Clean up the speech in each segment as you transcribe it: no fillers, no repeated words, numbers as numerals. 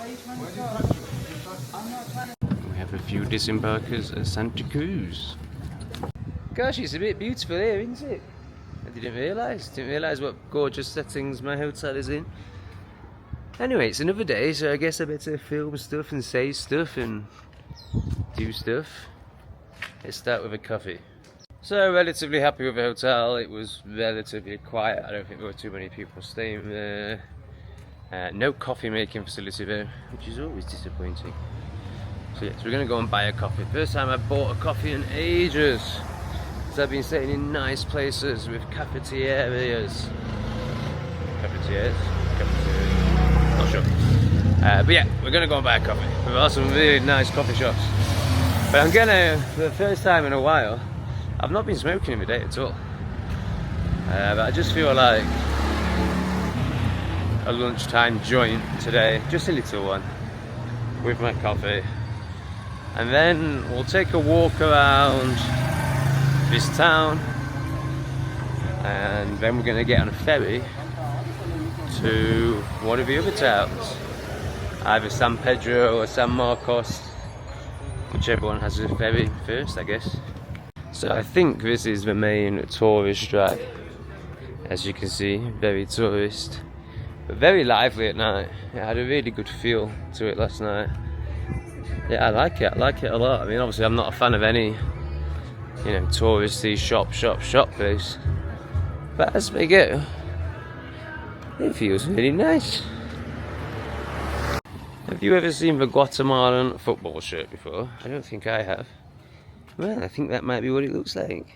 We have a few disembarkers at Santa Cruz. Gosh, it's a bit beautiful here, isn't it? I didn't realise what gorgeous settings my hotel is in. Anyway, it's another day, so I guess I better film stuff and say stuff and do stuff. Let's start with a coffee. So, relatively happy with the hotel. It was relatively quiet. I don't think there were too many people staying there. No coffee making facility there, which is always disappointing. So yes, we're going to go and buy a coffee. First time I've bought a coffee in ages. So I've been staying in nice places with cafeterias. Cafeterias? Not sure. But yeah, we're going to go and buy a coffee. We've got some really nice coffee shops. But I'm gonna, for the first time in a while, I've not been smoking in the day at all. But I just feel like a lunchtime joint today, just a little one, with my coffee. And then we'll take a walk around this town, and then we're gonna get on a ferry to one of the other towns, either San Pedro or San Marcos, whichever one has a ferry first, I guess. So I think this is the main tourist drive. As you can see, very tourist, but very lively at night. It had a really good feel to it last night. Yeah, I like it a lot. I mean, obviously I'm not a fan of any, you know, touristy shop place. But as we go, it feels really nice. Have you ever seen the Guatemalan football shirt before? I don't think I have. Well, I think that might be what it looks like.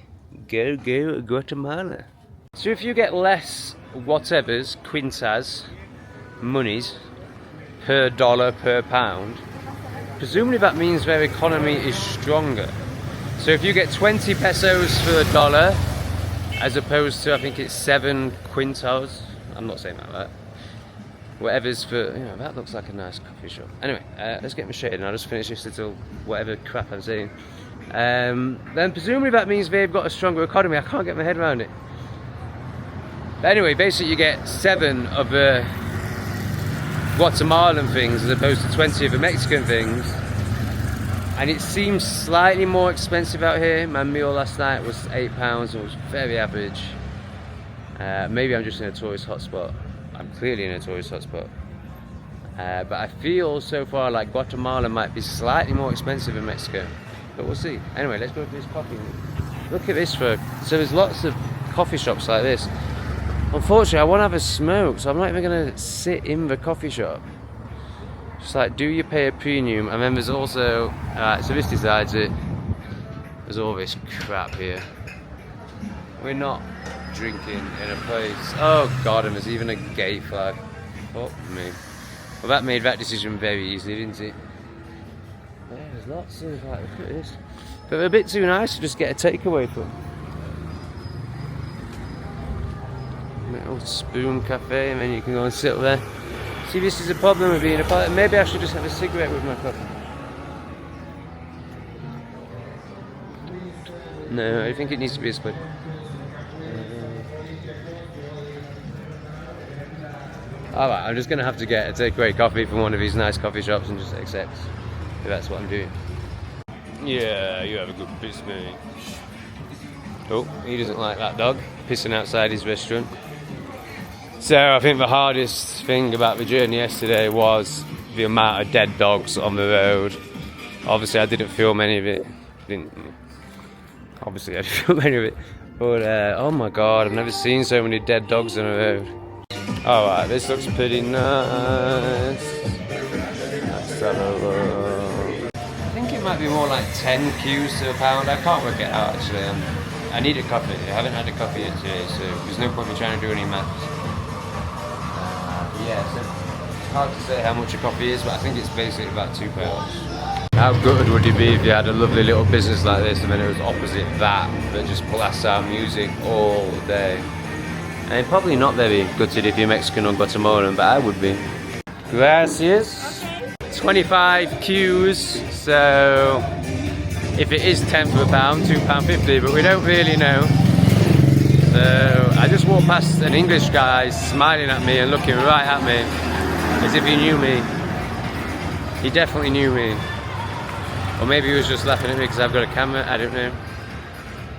Go, go, Guatemala. So if you get less whatevers, quintas, monies, per dollar, per pound, presumably that means their economy is stronger. So if you get 20 pesos for a dollar, as opposed to, I think it's 7 quintals, I'm not saying that right. Whatever's for, you know, that looks like a nice coffee shop. Anyway, let's get my shade and I'll just finish this little whatever crap I'm saying. Then presumably that means they've got a stronger economy. I can't get my head around it. But anyway, basically you get 7 of the Guatemalan things as opposed to 20 of the Mexican things. And it seems slightly more expensive out here. My meal last night was £8, it was very average. Maybe I'm just in a tourist hotspot. I'm clearly in a tourist hotspot. But I feel so far like Guatemala might be slightly more expensive than Mexico. But we'll see. Anyway, let's go for this coffee. Look at this so there's lots of coffee shops like this. Unfortunately, I want to have a smoke, so I'm not even going to sit in the coffee shop. Just like, do you pay a premium? And then there's also, so this decides it. There's all this crap here. We're not drinking in a place. Oh god, and there's even a gay flag. Fuck me. Well, that made that decision very easy, didn't it? Yeah, there's lots of, like, look at this. But they're a bit too nice to just get a takeaway from. Little spoon cafe, and then you can go and sit up there. See, this is a problem with being a pilot. Maybe I should just have a cigarette with my coffee. No, I think it needs to be a split. Alright, I'm just going to have to get a takeaway coffee from one of these nice coffee shops and just accept if that's what I'm doing. Yeah, you have a good piss, mate. Oh, he doesn't like that dog pissing outside his restaurant. So I think the hardest thing about the journey yesterday was the amount of dead dogs on the road. Obviously I didn't film any of it. Obviously I didn't film any of it. But oh my god, I've never seen so many dead dogs on the road. Alright, this looks pretty nice. Let's have a look. I think it might be more like 10 Qs to a pound. I can't work it out actually. I need a coffee. I haven't had a coffee yet today, so there's no point in trying to do any maths. Yeah, so it's hard to say how much a coffee is, but I think it's basically about £2. How good would it be if you had a lovely little business like this and then it was opposite that just blasts out music all day? And probably not very gutted if you're Mexican or Guatemalan, but I would be. Gracias. 25 Qs, so if it is 10 for a pound, £2.50, but we don't really know. So I just walked past an English guy smiling at me and looking right at me as if he knew me. He definitely knew me. Or maybe he was just laughing at me because I've got a camera, I don't know.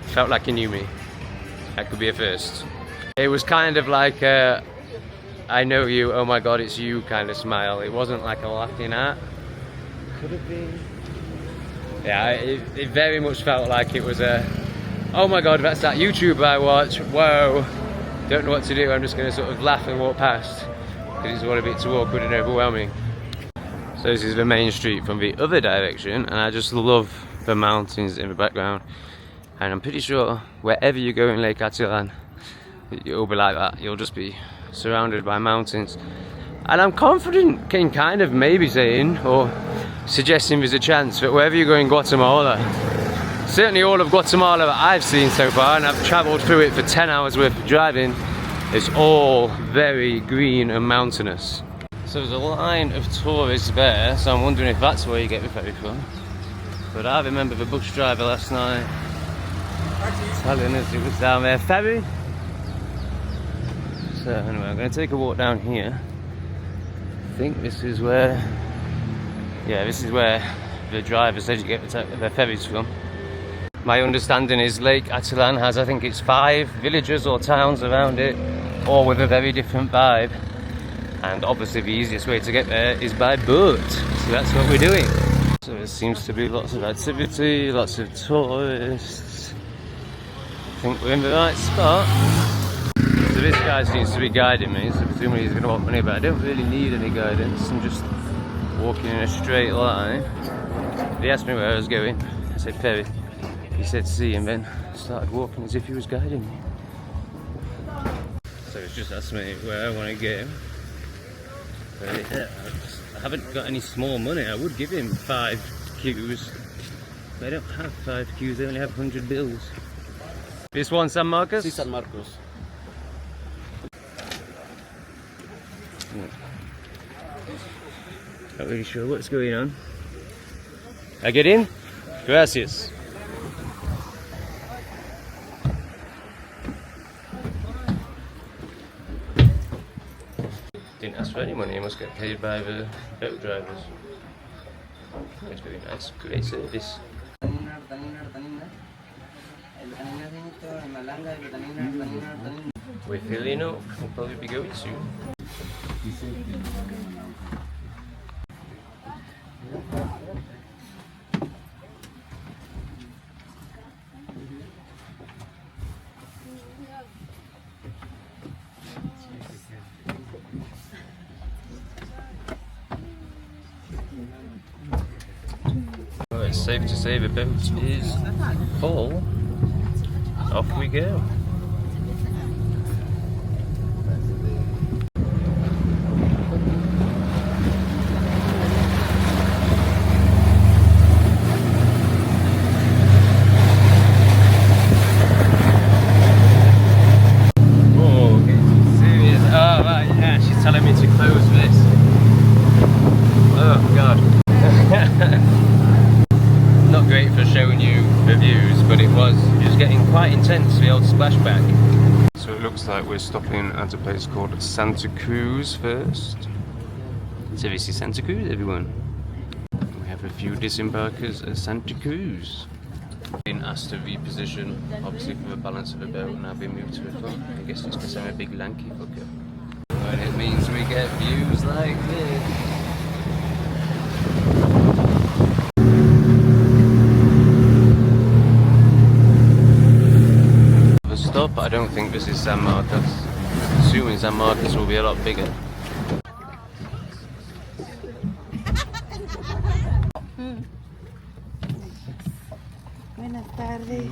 Felt like he knew me. That could be a first. It was kind of like a, I know you, oh my god it's you kind of smile. It wasn't like a laughing at. Could have been. Yeah, it very much felt like it was a, oh my god that's that YouTuber I watch, whoa. Don't know what to do, I'm just going to sort of laugh and walk past. Because it's all a bit too awkward and overwhelming. So this is the main street from the other direction, and I just love the mountains in the background. And I'm pretty sure wherever you go in Lake Atitlan, you'll be like that. You'll just be surrounded by mountains. And I'm confident in kind of maybe saying, or suggesting there's a chance that wherever you go in Guatemala, certainly all of Guatemala that I've seen so far, and I've travelled through it for 10 hours worth of driving, it's all very green and mountainous. So there's a line of tourists there, so I'm wondering if that's where you get the ferry from. But I remember the bus driver last night telling us it was down there, ferry. So anyway, I'm going to take a walk down here. I think this is where, yeah, this is where the driver said you get the ferries from. My understanding is Lake Atitlan has, I think it's 5 villages or towns around it, all with a very different vibe. And obviously the easiest way to get there is by boat, so that's what we're doing. So there seems to be lots of activity, lots of tourists. I think we're in the right spot. So this guy seems to be guiding me, so presumably he's going to want money, but I don't really need any guidance. I'm just walking in a straight line. He asked me where I was going. I said ferry. He said see, and then started walking as if he was guiding me. So he's just asked me where I want to go. I haven't got any small money. I would give him 5 Qs, but I don't have 5 Qs, I only have 100 bills. This one, San Marcos? Sí, San Marcos. Not really sure what's going on. I get in? Gracias. Didn't ask for any money, he must get paid by the boat drivers. It's very nice, great service. We're filling up, we'll probably be going soon. Well, it's safe to say the boat is full. Off we go. Telling me to close this. Oh god. Not great for showing you the views, but it was getting quite intense, the old splashback. So it looks like we're stopping at a place called Santa Cruz first. So this is Santa Cruz, everyone. We have a few disembarkers at Santa Cruz. Been asked to reposition, obviously for the balance of the boat, and I've been moved to the front. I guess it's because I'm a big lanky fucker. And it means we get views like this. The stop, I don't think this is San Marcos. Assuming San Marcos will be a lot bigger.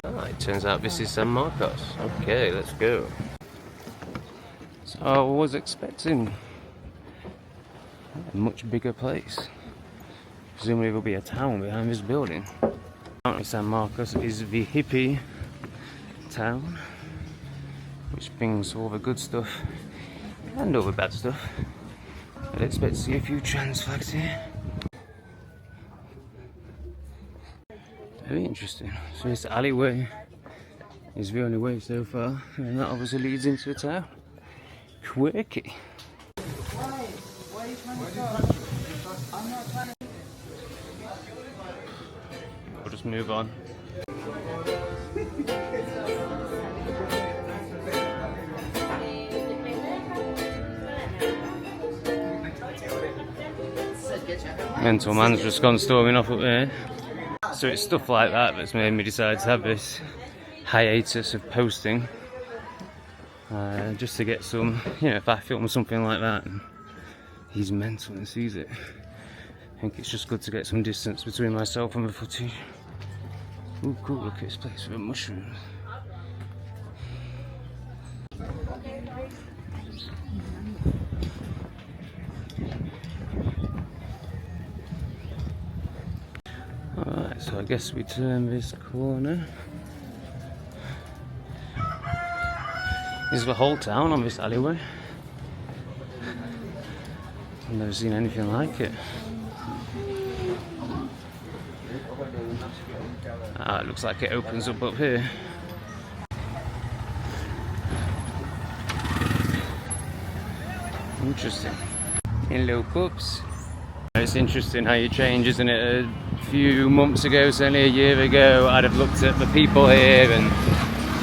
Ah, it turns out this is San Marcos. Okay, let's go. So I was expecting a much bigger place. Presumably there will be a town behind this building. Apparently San Marcos is the hippie town, which brings all the good stuff and all the bad stuff. I'd expect to see a few trans flags here. Very interesting. So this alleyway is the only way so far, and that obviously leads into a town. Quirky. Let's move on. Mental man's just gone storming off up there. So it's stuff like that that's made me decide to have this hiatus of posting. Just to get some, you know, if I film something like that and he's mental and sees it, I think it's just good to get some distance between myself and the footage. Ooh, cool, look at this place with mushrooms. Alright, so I guess we turn this corner. This is the whole town on this alleyway. I've never seen anything like it. Ah, it looks like it opens up here. Interesting. Hello, pups. It's interesting how you change, isn't it? A few months ago, certainly a year ago, I'd have looked at the people here and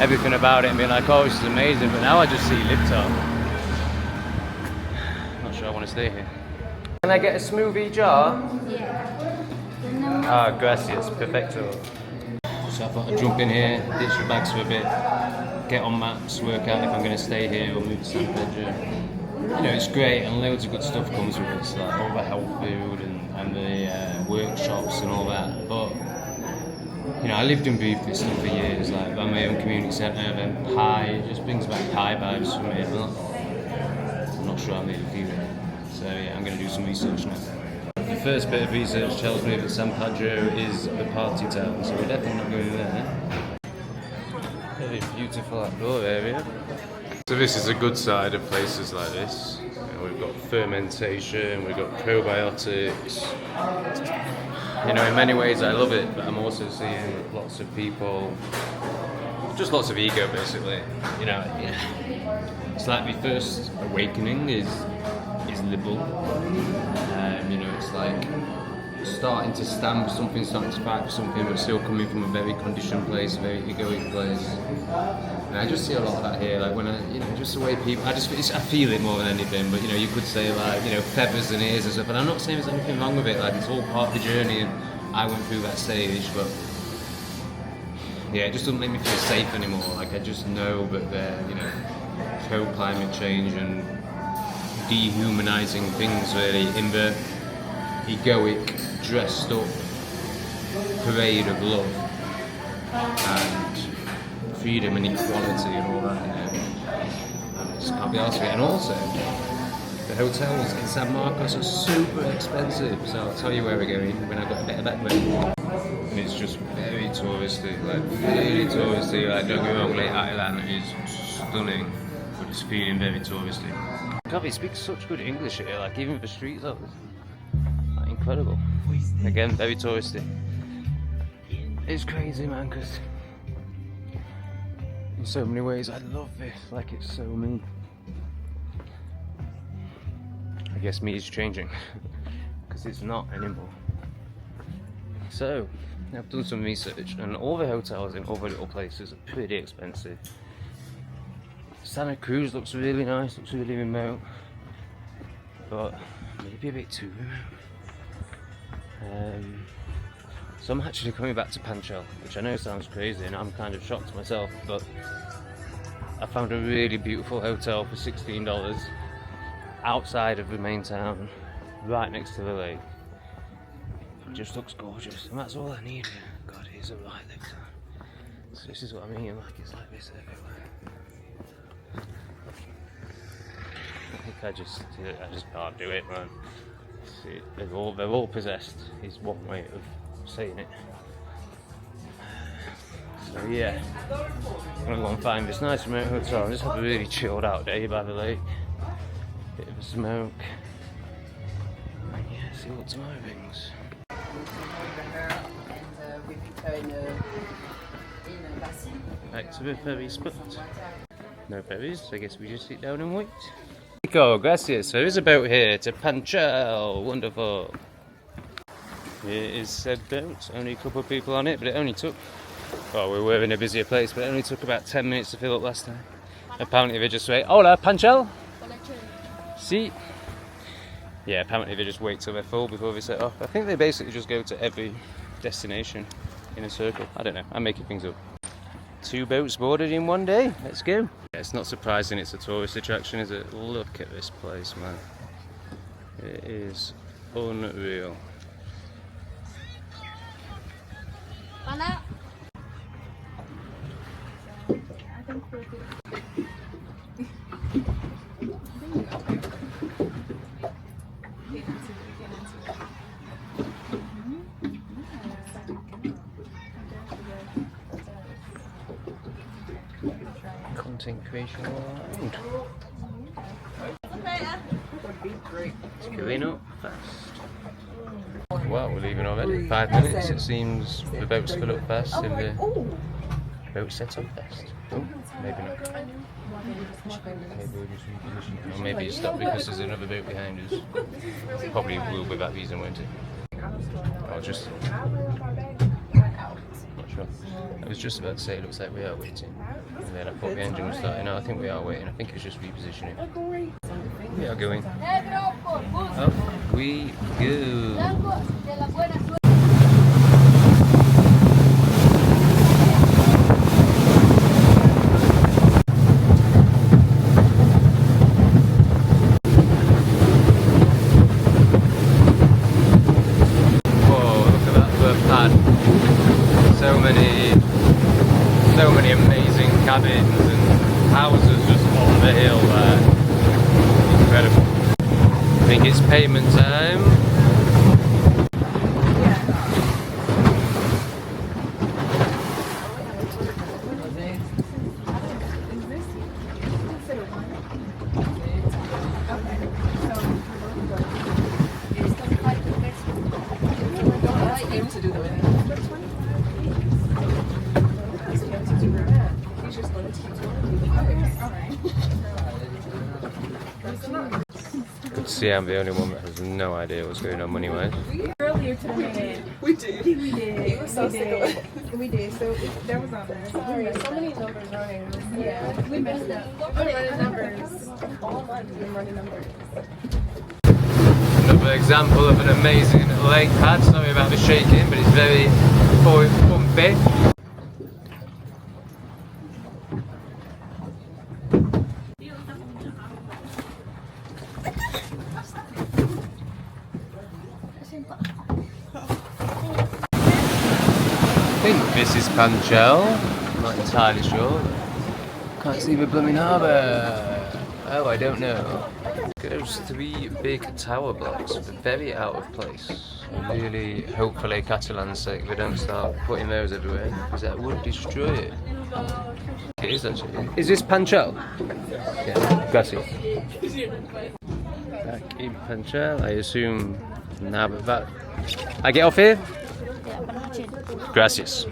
everything about it and been like, oh, this is amazing, but now I just see Lipton. Not sure I want to stay here. Can I get a smoothie jar? Yeah. Ah, gracias, perfecto. So I thought I'd jump in here, ditch the bags for a bit, get on maps, work out if I'm going to stay here or move to San Pedro. You know, it's great and loads of good stuff comes with it, like all the health food and the workshops and all that, but you know, I lived and breathed this stuff for years, like by my own community centre, then Pi, it just brings back Pi vibes for me. I'm not sure I'm really feeling it. So yeah, I'm going to do some research now. The first bit of research tells me that San Pedro is the party town, so we're definitely not going there. Very beautiful outdoor area. So this is a good side of places like this. You know, we've got fermentation, we've got probiotics. You know, in many ways I love it, but I'm also seeing lots of people, just lots of ego basically. You know, it's like the first awakening is liberal. You know, it's like starting to stand for something, starting to fight for something, but still coming from a very conditioned place, a very egoic place. And I just see a lot of that here, like when I, you know, just the way people, I feel it more than anything, but you know, you could say like, you know, feathers and ears and stuff, and I'm not saying there's anything wrong with it, like it's all part of the journey and I went through that stage, but yeah, it just doesn't make me feel safe anymore. Like I just know that they're, you know, pro-climate change and dehumanizing things really in the egoic, dressed up parade of love and freedom and equality and all that, you know. I just can't be arsed with it. And also, the hotels in San Marcos are super expensive, so I'll tell you where we're going when I've got a bit of that money. And it's just very touristy, like really touristy. Like don't get me wrong, Lake Atitlan is stunning, but it's feeling very touristy. God, he speaks such good English here, like even the streets are like, incredible. Again, very touristy. It's crazy, man, because in so many ways I love this, like it's so me. I guess me is changing, because it's not anymore. So, I've done some research, and all the hotels in all the little places are pretty expensive. Santa Cruz looks really nice, looks really remote, but maybe a bit too remote. So I'm actually coming back to Panajachel, which I know sounds crazy and I'm kind of shocked myself, but I found a really beautiful hotel for $16 outside of the main town, right next to the lake. It just looks gorgeous, and that's all I need. God, it is a right lake town. So this is what I mean, like it's like this everywhere. I think I just can't do it, man. See, they're all possessed, is one way of saying it. So yeah, I'm gonna go and find this nice remote hotel and just have a really chilled out day by the lake. Bit of a smoke. And yeah, see what tomorrow brings. Back to the ferry spot. No ferries, so I guess we just sit down and wait. Gracias. There is a boat here to Panajachel. Wonderful. Here is said boat. Only a couple of people on it, but it only took, well, we were in a busier place, but it only took about 10 minutes to fill up last time. Apparently they just wait. Hola, Panajachel? See? Yeah, apparently they just wait till they're full before they set off. I think they basically just go to every destination in a circle. I don't know, I'm making things up. 2 boats boarded in one day. Let's go. Yeah, it's not surprising it's a tourist attraction, is it? Look at this place, man. It is unreal. Pana. Content creation all around. It's going up fast. Well, we're leaving already. 5 minutes. It seems the boat's fill up fast and the boat sets up fast. Oh, maybe not. Or maybe it's stopped because there's another boat behind us. Probably will be that reason, won't it? Or just... not sure. I was just about to say it looks like we are waiting. And then I thought the engine was starting. No, I think we are waiting. I think it's just repositioning. We are going. Up we go. So many amazing cabins and houses just on the hill there. Incredible. I think it's payment time. See, I'm the only one that has no idea what's going on money-wise. Earlier today. We did. We did. It was so sick. We did. So that was on there. Sorry, so many numbers running. Yeah, we messed up. We're running numbers. All months we're running numbers. Another example of an amazing lake pad. Sorry about the shaking, but it's very bumpy. I think this is Panajachel. I'm not entirely sure. Can't see the blooming harbour. Oh, I don't know. Those 3 big tower blocks are very out of place. I really hope for Lake Atitlan's sake they don't start putting those everywhere, because that would destroy it. It is actually. Is this Panajachel? Yeah, gracias. Back in Panajachel, I assume. Nah, but that. I get off here? Gracias.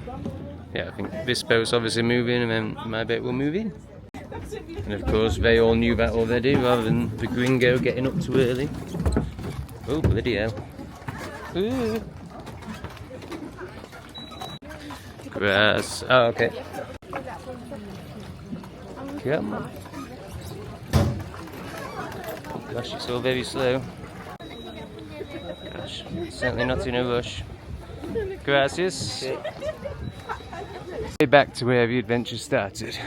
Yeah, I think this boat's obviously moving and then my boat will move in. And of course they all knew that already rather than the gringo getting up too early. Oh, bloody hell. Ooh. Grass. Oh, okay. Come on. Gosh, it's all very slow. Gosh, certainly not in a rush. Gracias. Back to where the adventure started.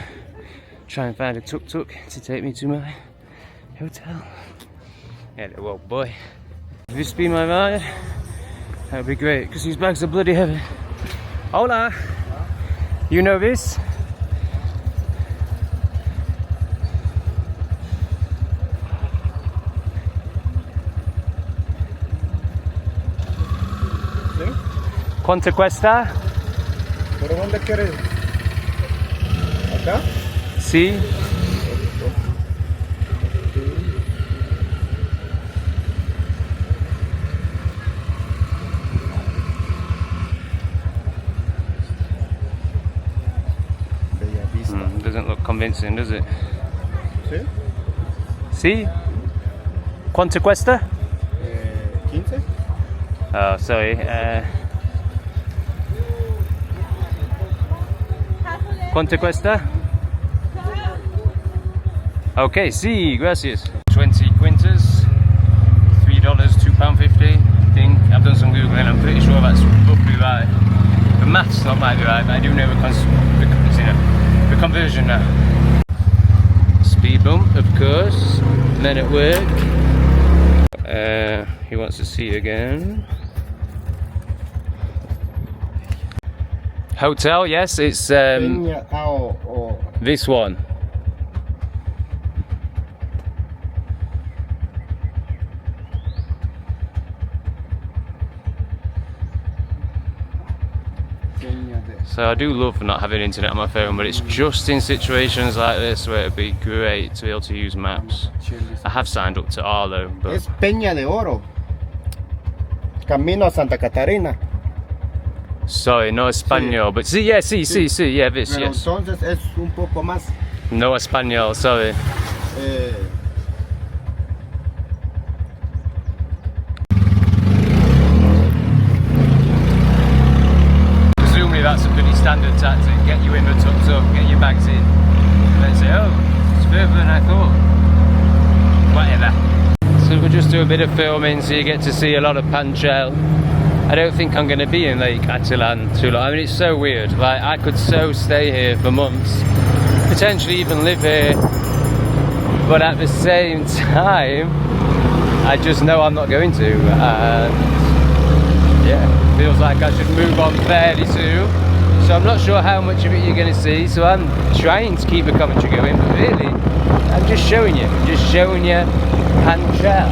Try and find a tuk-tuk to take me to my hotel. Hello, old boy. If this be my ride, that would be great, because these bags are bloody heavy. Hola! You know this? ¿Cuánto cuesta? ¿Por dónde quieres? ¿Acá? Sí. Doesn't look convincing, does it? ¿Sí? Sí. ¿Cuánto cuesta? 15. Oh, sorry. ¿Cuánto cuesta? Okay, sí, gracias. 20 quintas, $3, £2.50. I think I've done some googling. I'm pretty sure that's roughly right. The maths not might be right, but I do know the conversion now. Speed bump, of course. Men at work. He wants to see again. Hotel, yes, it's this one. So I do love not having internet on my phone, but it's just in situations like this where it'd be great to be able to use maps. I have signed up to Arlo, but... Es Peña de Oro. Camino a Santa Catarina. Sorry, no español, but sí, yeah, this, Pero yes. entonces es un poco más. No español, sorry. Presumably that's a pretty standard tactic, get you in the tuk-tuk, get your bags in, and then say, oh, it's further than I thought. Whatever. So we'll just do a bit of filming so you get to see a lot of Panajachel. I don't think I'm going to be in Lake Atitlan too long. I mean, it's so weird. Like, I could so stay here for months, potentially even live here, but at the same time, I just know I'm not going to. And yeah, feels like I should move on fairly soon. So I'm not sure how much of it you're going to see. So I'm trying to keep the commentary going, but really, I'm just showing you. Panajachel.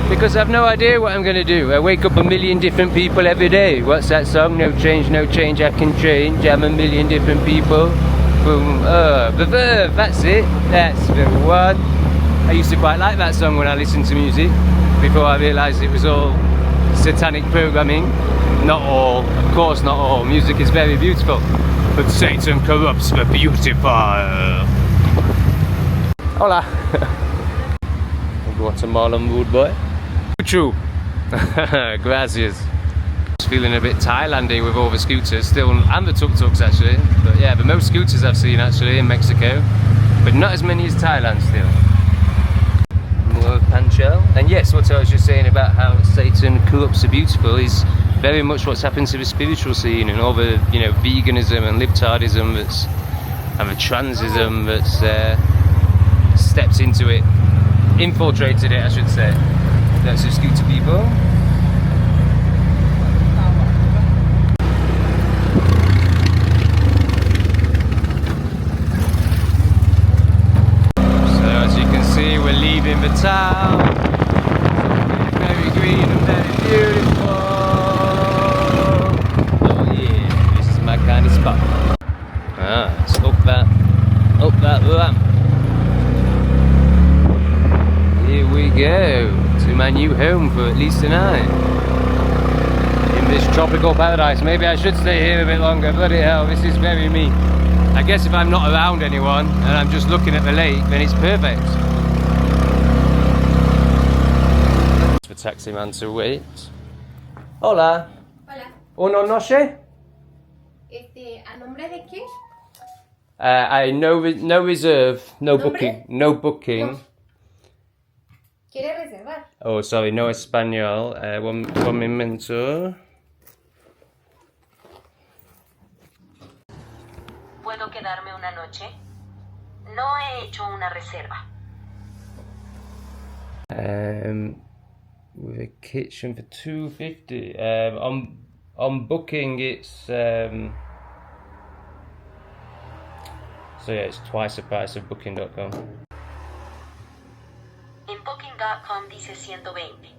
Because I've no idea what I'm going to do. I wake up a million different people every day. What's that song? No change, I can change. I'm a million different people. Boom, the verb, that's it. That's the one. I used to quite like that song when I listened to music, before I realised it was all satanic programming. Not all, of course not all. Music is very beautiful, but Satan corrupts the beautiful. Hola. Guatemalan rude boy. True. Gracias. Feeling a bit Thailandy with all the scooters still, and the tuk-tuks actually. But yeah, the most scooters I've seen actually in Mexico, but not as many as Thailand still. More Panajachel. And yes, what I was just saying about how Satan corrupts the beautiful is very much what's happened to the spiritual scene and all the, you know, veganism and libtardism that's, and the transism that's stepped into it, infiltrated it, I should say. That's the scooter people. So as you can see, we're leaving the town. Very green and very beautiful. Oh yeah, this is my kind of spot. Ah, it's up that ramp. Here we go. To my new home for at least a night in this tropical paradise. Maybe I should stay here a bit longer. Bloody hell, this is very me. I guess if I'm not around anyone and I'm just looking at the lake, then it's perfect. For taxi man to wait. Hola. Hola. Uno noche? ¿A nombre de quién? I no reserve, no ¿Nombre? booking, no booking. No. ¿Quiere reservar? Oh, sorry, no español. One momento. ¿Puedo quedarme una noche? No he hecho una reserva. With a kitchen for $2.50. On booking, it's so yeah, it's twice the price of booking.com. En booking.com dice 120.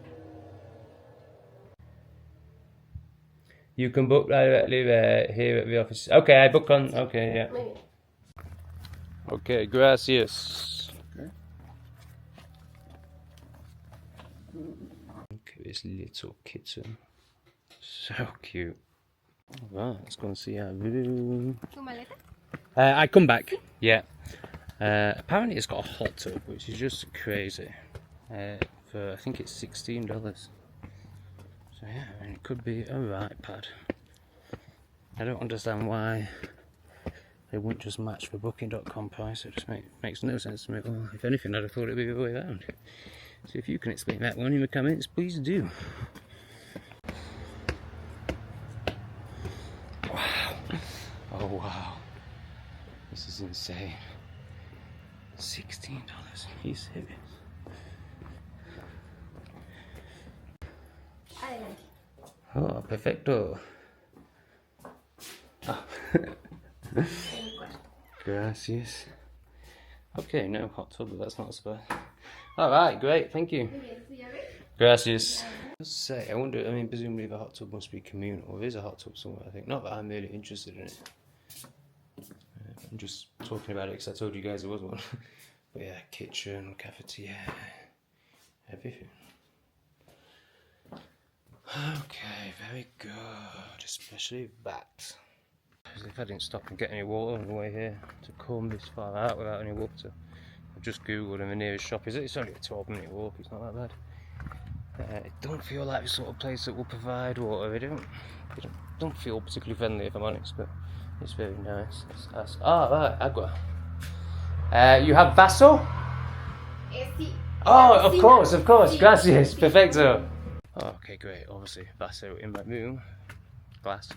You can book directly here at the office. Okay, I book on. Okay, yeah. Muy bien. Okay, gracias. Look at this little kitten. So cute. Right, let's go and see our room. ¿Tu maleta? I come back. Yeah. Apparently it's got a hot tub, which is just crazy. For I think it's $16. So yeah, I mean, it could be a right pad. I don't understand why they wouldn't just match the booking.com price. It just makes no sense to me. Well, if anything, I'd have thought it'd be the other way around. So if you can explain that one in the comments, please do. Wow. Oh wow. This is insane. $16. Are you serious? Adelante. Oh, perfecto. Oh. Gracias. Okay, no hot tub, but that's not so bad. Alright, great, thank you. Gracias. Just say, I wonder, I mean, presumably the hot tub must be communal. There is a hot tub somewhere, I think. Not that I'm really interested in it. I'm just talking about it because I told you guys there was one. But yeah, kitchen, cafeteria, everything. Okay, very good, especially that. If I didn't stop and get any water on the way here to come this far out without any water, I've just googled and the nearest shop is it's only a 12-minute walk, it's not that bad. It don't feel like the sort of place that will provide water. They don't feel particularly friendly if I'm honest, but it's very nice. Right, agua. You have vaso? Sí. Oh, of course, gracias, perfecto. Oh, okay, great, obviously, vaso in my room, glass.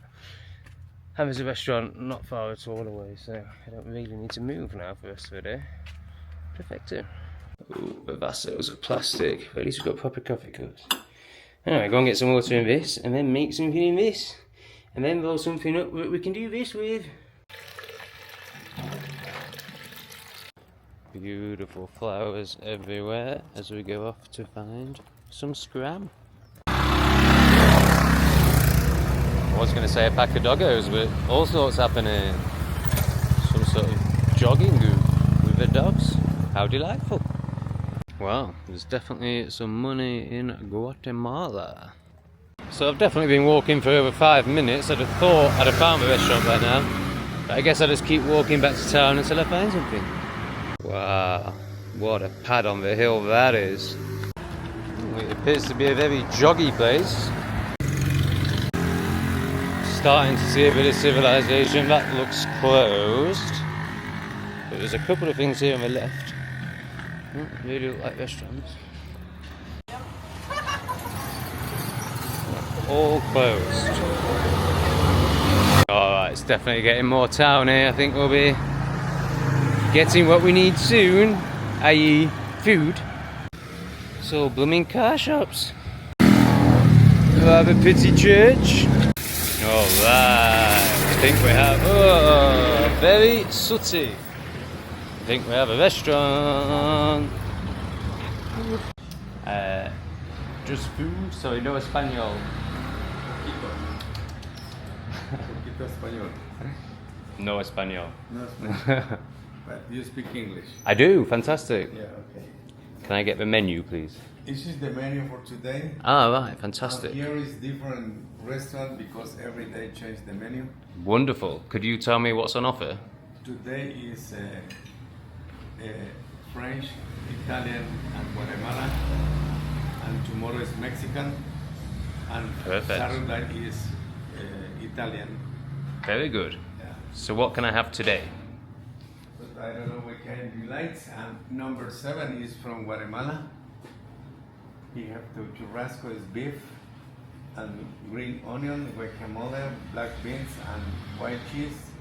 And there's a restaurant not far at all away, so I don't really need to move now for the rest of the day. Perfecto. Ooh, the vasos are plastic, but at least we've got proper coffee cups. Anyway, go and get some water in this, and then make something in this, and then roll something up that we can do this with. Beautiful flowers everywhere as we go off to find some scram. I was going to say a pack of doggos, but all sorts happening. Some sort of jogging group with the dogs. How delightful. Wow, there's definitely some money in Guatemala. So I've definitely been walking for over 5 minutes. I'd have thought I'd have found the restaurant by now. But I guess I'll just keep walking back to town until I find something. Wow, what a pad on the hill that is. It appears to be a very joggy place. Starting to see a bit of civilization. That looks closed, but there's a couple of things here on the left. Really look like restaurants. All closed. Alright, it's definitely getting more town here. I think we'll be getting what we need soon, i.e. food. So blooming car shops. Rather pretty church. Alright, I think we have, very sooty. I think we have a restaurant. Just food, sorry, no español. Poquito español. No español. No español. But you speak English. I do, fantastic. Yeah, okay. Can I get the menu, please? This is the menu for today. Ah, right, fantastic. Here is different restaurant because every day change the menu. Wonderful. Could you tell me what's on offer? Today is French, Italian, and Guatemala. And tomorrow is Mexican. And Perfect. Saturday is Italian. Very good. Yeah. So what can I have today? But I don't know what kind you like. And number 7 is from Guatemala. You have to churrasco is beef and green onion, guacamole, black beans and white cheese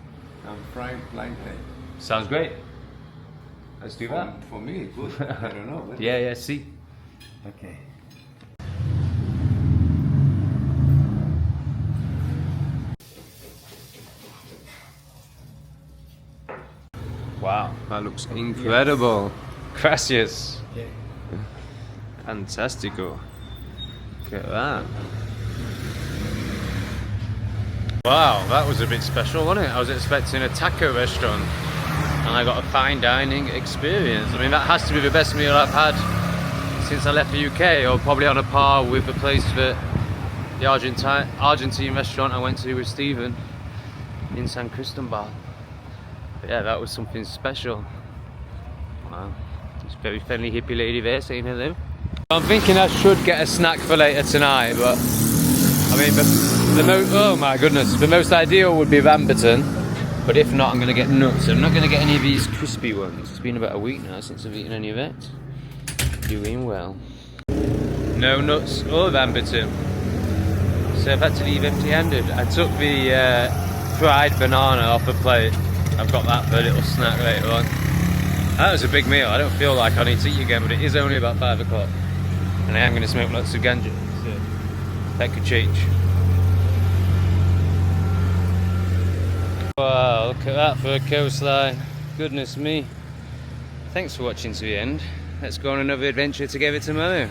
and fried plantain. Sounds great. Let's do that. For me, good. I don't know. Yeah, see. Okay. Wow, that looks incredible. Gracias. Okay. Fantastico. Look at that. Wow, that was a bit special, wasn't it? I was expecting a taco restaurant and I got a fine dining experience. I mean, that has to be the best meal I've had since I left the UK, or probably on a par with the place that the Argentine restaurant I went to with Stephen in San Cristobal. But yeah, that was something special. Wow. It's a very friendly hippie lady there saying hello. I'm thinking I should get a snack for later tonight, but I mean, oh my goodness, the most ideal would be rambutan, but if not, I'm going to get nuts. I'm not going to get any of these crispy ones. It's been about a week now since I've eaten any of it. Doing well. No nuts or rambutan, so I've had to leave empty-handed. I took the fried banana off the plate. I've got that for a little snack later on. That was a big meal. I don't feel like I need to eat again, but it is only about 5 o'clock. And I am going to smoke lots of ganja, so that could change. Wow, look at that for a coastline. Goodness me. Thanks for watching to the end. Let's go on another adventure together tomorrow.